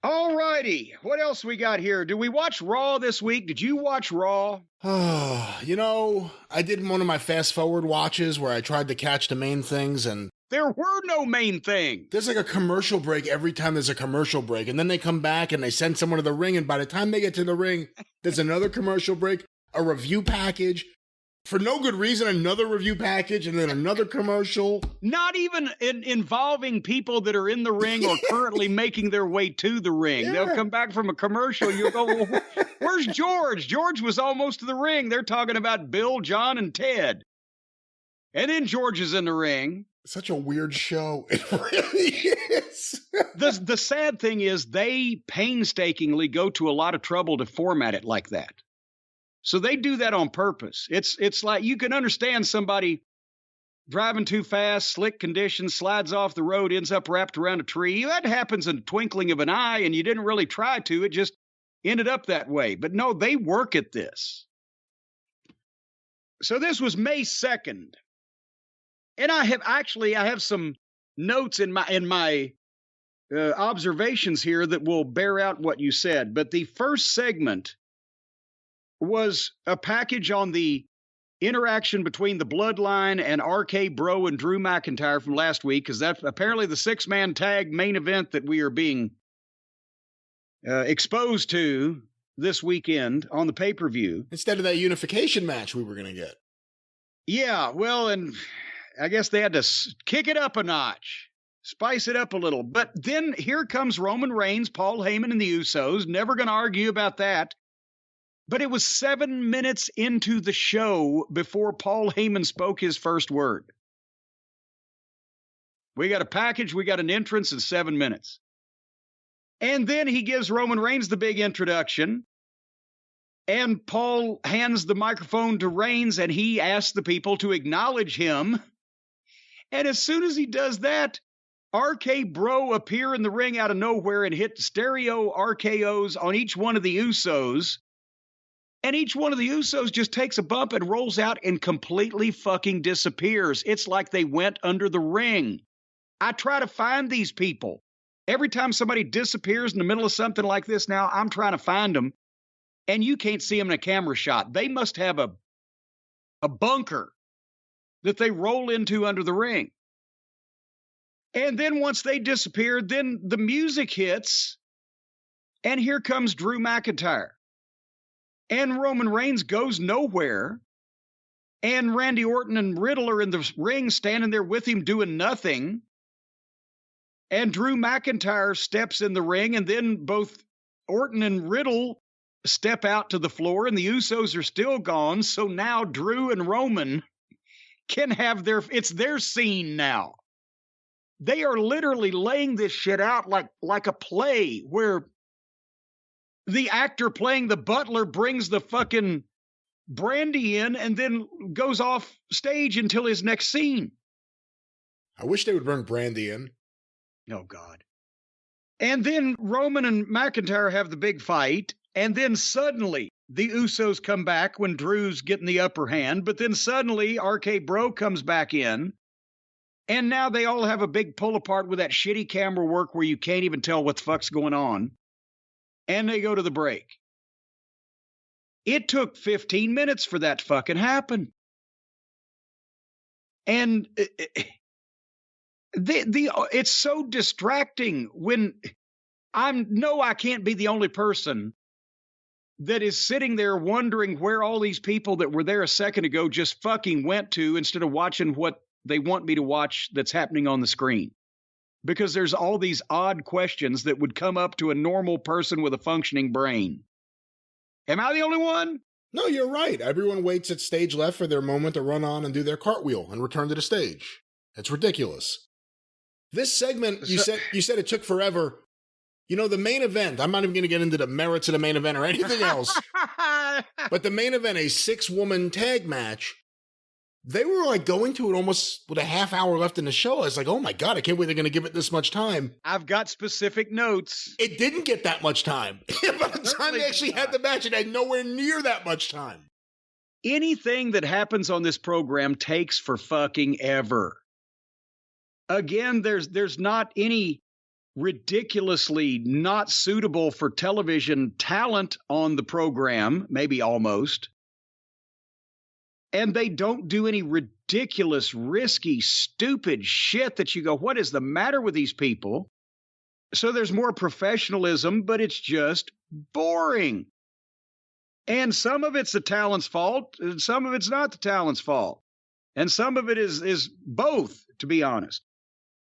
All righty. What else we got here? Did we watch Raw this week? Did you watch Raw? I did one of my fast forward watches where I tried to catch the main things, and there were no main things. There's like a commercial break every time there's a commercial break, and then they come back and they send someone to the ring, and by the time they get to the ring, there's another commercial break, a review package. For no good reason, another review package, and then another commercial. Not even involving people that are in the ring or currently making their way to the ring. Yeah. They'll come back from a commercial. You'll go, well, where's George? George was almost to the ring. They're talking about Bill, John, and Ted. And then George is in the ring. Such a weird show. It really is. The sad thing is they painstakingly go to a lot of trouble to format it like that. So they do that on purpose. It's like you can understand somebody driving too fast, slick conditions, slides off the road, ends up wrapped around a tree. That happens in the twinkling of an eye, and you didn't really try to. It just ended up that way. But no, they work at this. So this was May 2nd. And I have some notes in my observations here that will bear out what you said. But the first segment was a package on the interaction between the Bloodline and RKBro and Drew McIntyre from last week, because that's apparently the 6-man tag main event that we are being exposed to this weekend on the pay-per-view. Instead of that unification match we were going to get. Yeah, well, and I guess they had to kick it up a notch, spice it up a little. But then here comes Roman Reigns, Paul Heyman, and the Usos. Never going to argue about that. But it was 7 minutes into the show before Paul Heyman spoke his first word. We got a package, we got an entrance in 7 minutes. And then he gives Roman Reigns the big introduction. And Paul hands the microphone to Reigns, and he asks the people to acknowledge him. And as soon as he does that, RK-Bro appear in the ring out of nowhere and hit stereo RKOs on each one of the Usos. And each one of the Usos just takes a bump and rolls out and completely fucking disappears. It's like they went under the ring. I try to find these people. Every time somebody disappears in the middle of something like this now, I'm trying to find them. And you can't see them in a camera shot. They must have a bunker that they roll into under the ring. And then once they disappear, then the music hits. And here comes Drew McIntyre. And Roman Reigns goes nowhere. And Randy Orton and Riddle are in the ring standing there with him doing nothing. And Drew McIntyre steps in the ring, and then both Orton and Riddle step out to the floor, and the Usos are still gone. So now Drew and Roman can have it's their scene now. They are literally laying this shit out like a play where the actor playing the butler brings the fucking brandy in and then goes off stage until his next scene. I wish they would bring brandy in. Oh, God. And then Roman and McIntyre have the big fight. And then suddenly the Usos come back when Drew's getting the upper hand. But then suddenly RK-Bro comes back in. And now they all have a big pull apart with that shitty camera work where you can't even tell what the fuck's going on. And they go to the break. It took 15 minutes for that to fucking happen. And it's so distracting when I can't be the only person that is sitting there wondering where all these people that were there a second ago just fucking went to instead of watching what they want me to watch that's happening on the screen. Because there's all these odd questions that would come up to a normal person with a functioning brain. Am I the only one? No, you're right. Everyone waits at stage left for their moment to run on and do their cartwheel and return to the stage. It's ridiculous. This segment, you said it took forever. You know, the main event, I'm not even going to get into the merits of the main event or anything else. But the main event, a 6-woman tag match, they were like going to it almost with a half hour left in the show. I was like, oh my God, I can't believe they're going to give it this much time. I've got specific notes. It didn't get that much time. By the time they actually had the match, it had nowhere near that much time. Anything that happens on this program takes for fucking ever. Again, there's not any ridiculously not suitable for television talent on the program, maybe almost. And they don't do any ridiculous, risky, stupid shit that you go, what is the matter with these people? So there's more professionalism, but it's just boring. And some of it's the talent's fault, and some of it's not the talent's fault. And some of it is both, to be honest.